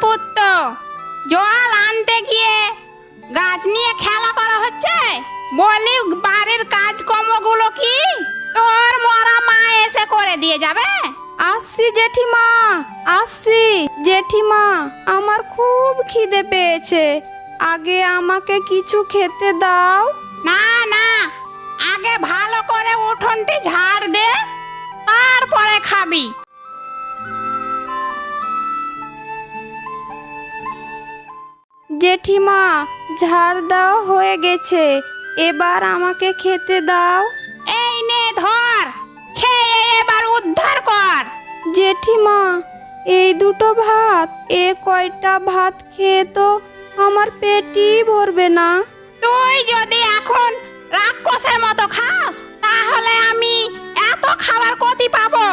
পুত্র, জল আনতে গিয়ে গাছ নিয়ে খেলা করা হচ্ছে। বলি বাড়ির কাজকর্মগুলো কি তোর মরা মা এসে করে দিয়ে যাবে? আসছি জেঠিমা, আসছি জেঠিমা। আমার খুব খিদে পেয়েছে, আগে আমাকে কিছু খেতে দাও। না না, আগে ভালো করে উঠোনটি ঝাড় দে, তারপরে খাবি। জেঠিমা, ঝাড় দেওয়া হয়ে গেছে, এবার আমাকে খেতে দাও। এই নে ধর, খেয়ে এবার উদ্ধার কর। জেঠিমা, এই দুটো ভাত, কয়টা ভাত খেয়ে তো আমার পেটই ভরবে না। তুই যদি এখন রাক্ষসের মতো খাস, তাহলে আমি এত খাবার কোথি পাবো?